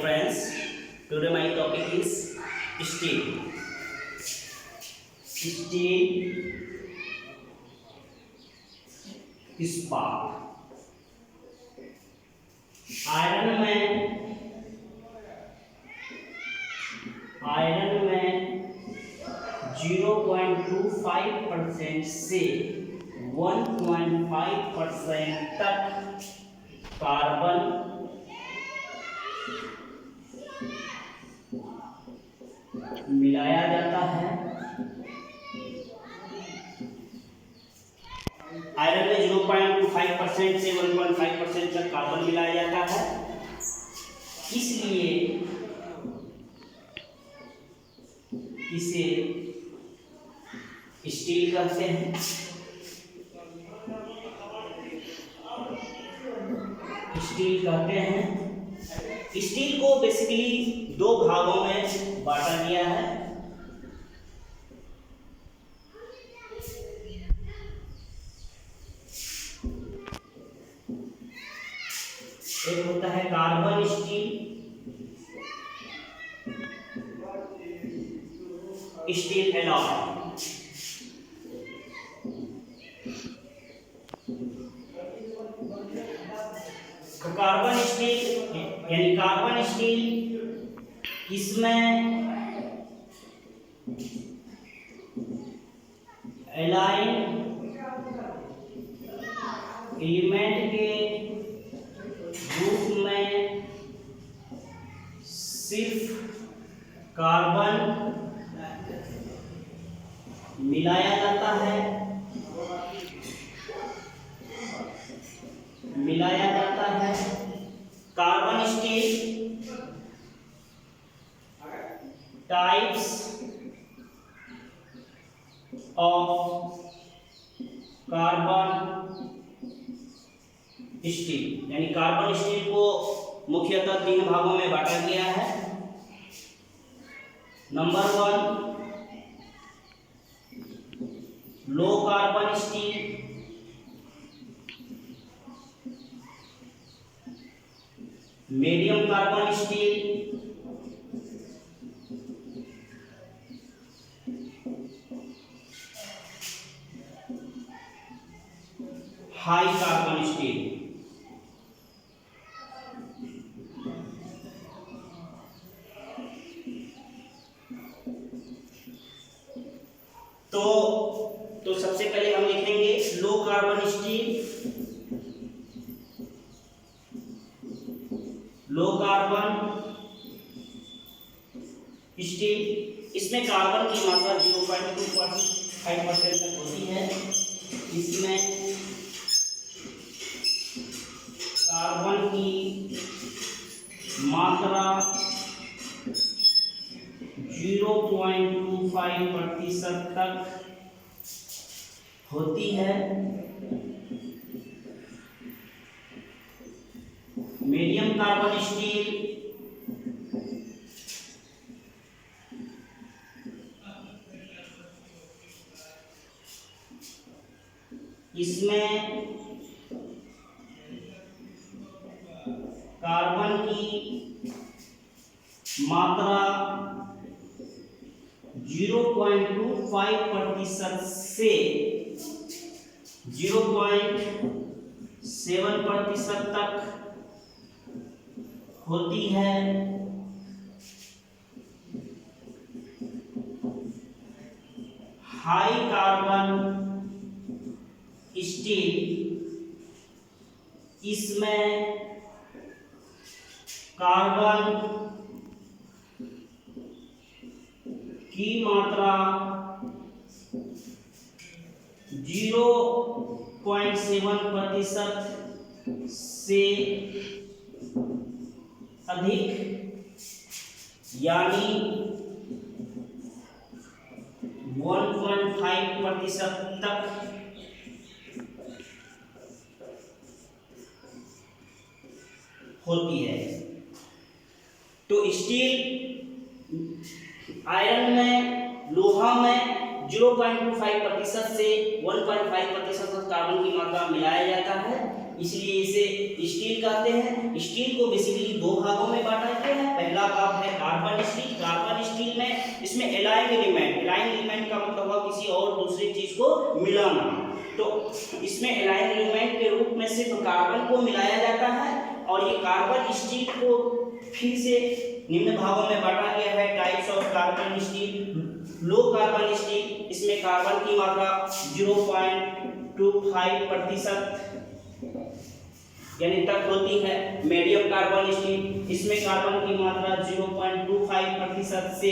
friends, today my topic is steel. Steel, इस्पात. Iron में 0.25% से 1.5% तक कार्बन मिलाया जाता है. आयरन में 0.25% से 1.5% तक कार्बन मिलाया जाता है, इसलिए इसे स्टील कहते हैं. स्टील को बेसिकली दो भागों में बांटा गया है. एक होता है carbon steel, steel alloy. Carbon steel यानी कार्बन स्टील, इसमें एलाइन एलिमेंट के रूप में सिर्फ कार्बन मिलाया जाता है. Carbon steel types of carbon steel, यानी कार्बन स्टील को मुख्यतः 3 भागों में बांटा गया है. Number 1 low carbon steel, medium carbon steel, high carbon steel. तो सबसे पहले हम लिखेंगे low carbon steel. Low carbon steel, इसमें कार्बन की मात्रा 0.25% तक होती है. इसमें कार्बन की मात्रा 0.25% तक होती है. मीडियम कार्बन स्टील इसमें कार्बन की मात्रा 0.25% से 0.7% तक होती है. हाई कार्बन स्टील, इसमें कार्बन की मात्रा 0.7% से अधिक, यानी 1.5% तक होती है. तो स्टील आयरन में, लोहा में 0.25% से 1.5% तक कार्बन की मात्रा मिलाया जाता है. इसलिए इसे स्टील कहते हैं। स्टील को बेसिकली दो भागों में बांटा गया है। पहला भाग है कार्बन स्टील। कार्बन स्टील में इसमें एलाइंग एलिमेंट का मतलब हुआ किसी और दूसरी चीज को मिलाना। तो इसमें एलाइंग एलिमेंट के रूप में सिर्फ कार्बन को मिलाया जाता है और ये कार्बन स्टील को फिर से निम्न भागों में बांटा गया है। Types of carbon steel. Low carbon steel, इसमें कार्बन की मात्रा 0.25% यानी तक होती है। मीडियम कार्बन स्टील, इसमें कार्बन की मात्रा 0.25% से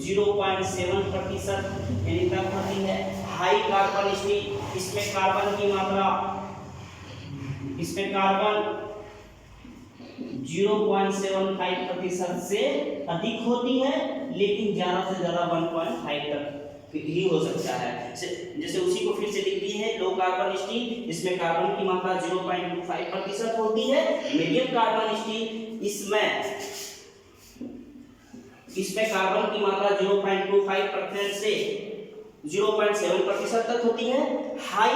0.7% यानी तक होती है। हाई कार्बन स्टील, इसमें कार्बन 0.75% से अधिक होती है, लेकिन ज्यादा से ज्यादा 1.5 तक ही हो सकता है। जैसे उसी को फिर से लिख दिए हैं। लो कार्बन स्टील, इसमें कार्बन की मात्रा 0.25% होती है। मीडियम कार्बन स्टील, इसमें कार्बन की मात्रा 0.25% से 0.7% तक होती है। हाई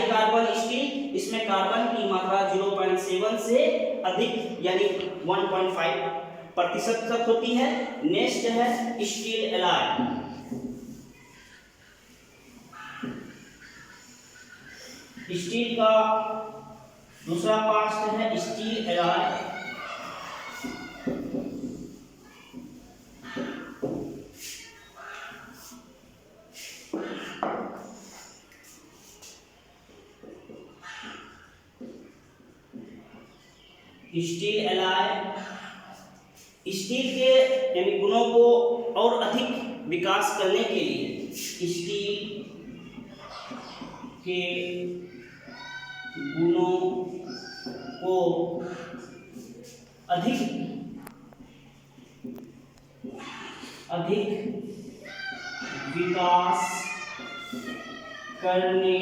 कार्बन स्टील, इसमें कार्बन की मात्रा 0.7 से अधिक यानी 1.5% तक होती है। नेक्स्ट है स्टील एलाय। स्टील का दूसरा पार्ट है steel alloy. Steel alloy steel के यानी गुणों को और अधिक विकास करने के लिए स्टील के गुणों को अधिक विकास करने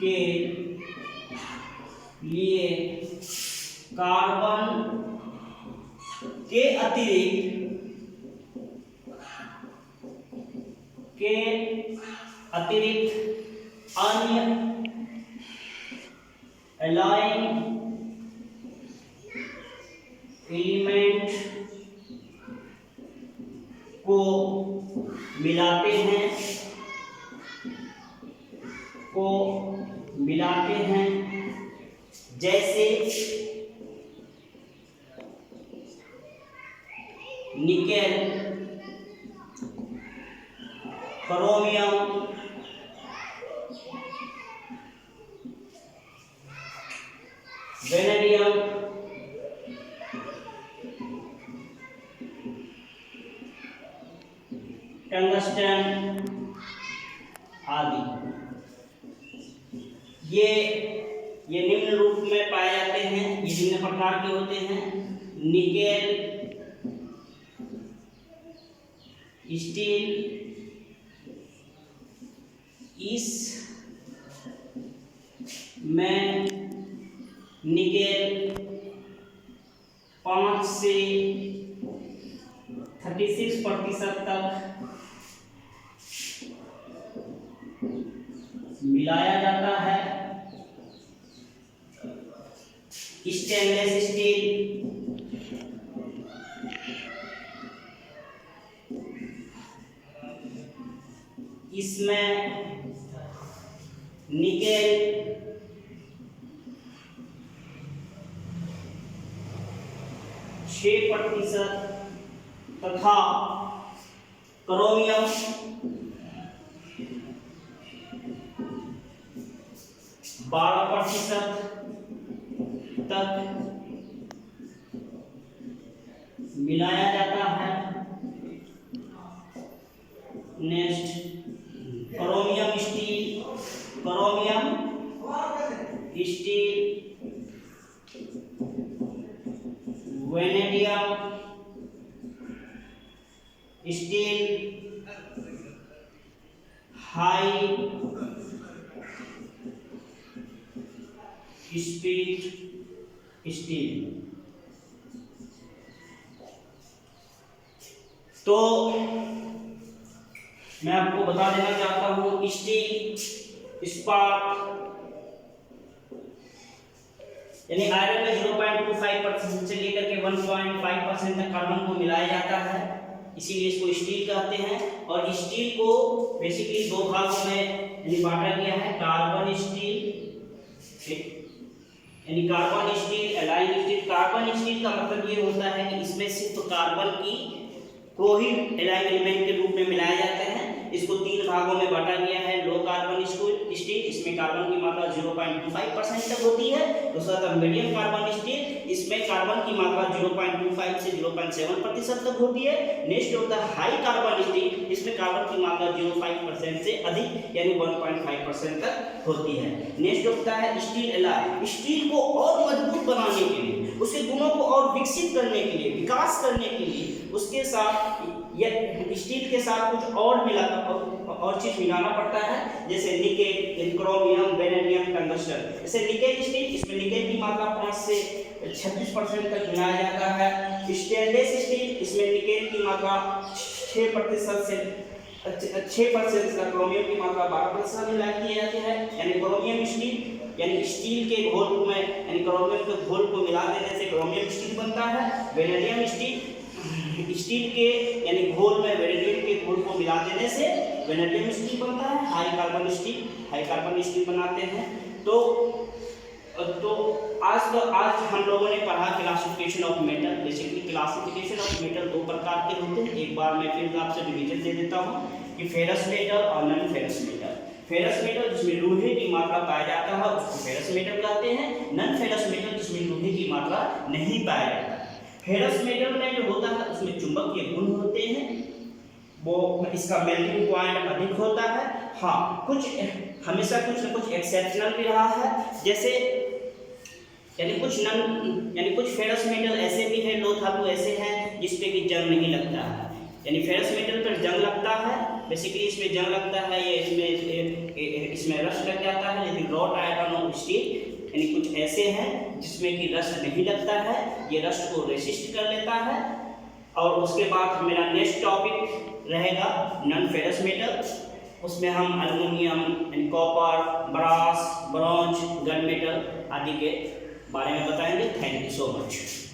के लिए कार्बन के अतिरिक्त अन्य एलाइंग एलिमेंट को मिलाते हैं जैसे निकेल, क्रोमियम, वेनेडियम, टंगस्टन आदि। ये निम्न रूप में पाए जाते हैं। ये निम्न प्रकार के होते हैं। निकेल स्टील, इस में निकेल 5 से 36% तक मिलाया जाता है। स्टेनलेस स्टील, इसमें निकेल 6% तथा क्रोमियम 12% तक मिलाया जाता है। Next chromium steel, vanadium steel, high speed steel. तो मैं आपको बता देना चाहता हूं स्टील, इस्पात, यानी आयरन में 0.25% से लेकर के 1.5% तक कार्बन को मिलाया जाता है, इसीलिए इसको स्टील कहते हैं। और स्टील को बेसिकली दो भागों में बांटा गया है, कार्बन स्टील यानी carbon steel, align steel. Carbon steel का मतलब ये होता है कि इसमें सिर्फ कार्बन की को ही एलाइन एलिमेंट के रूप में मिलाए जाते हैं। इसको तीन भागों में बांटा गया है, लो कार्बन स्टील, इसमें कार्बन की मात्रा 0.25% तक होती है। दूसरा था मीडियम कार्बन स्टील, इसमें कार्बन की मात्रा 0.25 से 0.7% तक होती है। नेक्स्ट होता है हाई कार्बन स्टील, इसमें कार्बन की मात्रा 0.5% से अधिक यानी 1.5% तक होती है। नेक्स्ट होता है स्टील एलाय। स्टील को और मजबूत बनाने के लिए, उसके गुणों को और विकसित करने के लिए, विकास करने के लिए उसके साथ या स्टील के साथ कुछ और और चीज मिलाना पड़ता है, जैसे निकेल, क्रोमियम, वेनेडियम, टंगस्टन। जैसे निकेल स्टील, इसमें निकेल की मात्रा 5 से 26% तक मिलाया जाता है। स्टेनलेस स्टील, इसमें निकेल की मात्रा 6% से 6%, क्रोमियम की मात्रा 12% मिला दिया जाती है। यानी क्रोमियम स्टील यानी स्टील के घोल में यानी क्रोमियम के घोल को मिला देने से क्रोमियम स्टील बनता है। वेनेडियम स्टील, स्टील के यानी घोल में वेनेडियम के घोल को मिला देने से वेनेडियम स्टील बनता है। हाई कार्बन स्टील बनाते हैं। तो आज हम लोगों ने पढ़ा classification of metal. Basically classification of metal दो प्रकार के होते हैं। एक बार मैं फिर आपसे डिवीजन दे देता हूँ कि फेरस मेटल और non ferrous metal. Ferrous metal जिसमें लोहे की मात्रा पाया जाता है उसको फेरस मेटल कहते हैं। नॉन फेरस मेटल जिसमें लोहे की मात्रा नहीं पाया जाता है। फेरस मेटल में जो होता है उसमें चुंबकीय गुण होते हैं, वो इसका मेल्टिंग पॉइंट अधिक होता है। हाँ, हमेशा कुछ न कुछ एक्सेप्शनल भी रहा है, जैसे यानी कुछ फेरस मेटल ऐसे भी है, लो धातु ऐसे हैं जिसपे कि जंग नहीं लगता है। यानी फेरस मेटल पर जंग लगता है, बेसिकली इसमें जंग लगता है, ये इसमें रस्ट लग जाता है। लेकिन रॉट आयरन और स्टील यानी कुछ ऐसे हैं जिसमें कि रस्ट नहीं लगता है, ये रस्ट को रेसिस्ट कर लेता है। और उसके बाद मेरा नेक्स्ट टॉपिक रहेगा नॉन फेरस मेटल। उसमें हम aluminium, copper, brass, bronze, gun metal आदि के बारे में बताएंगे। Thank you so much.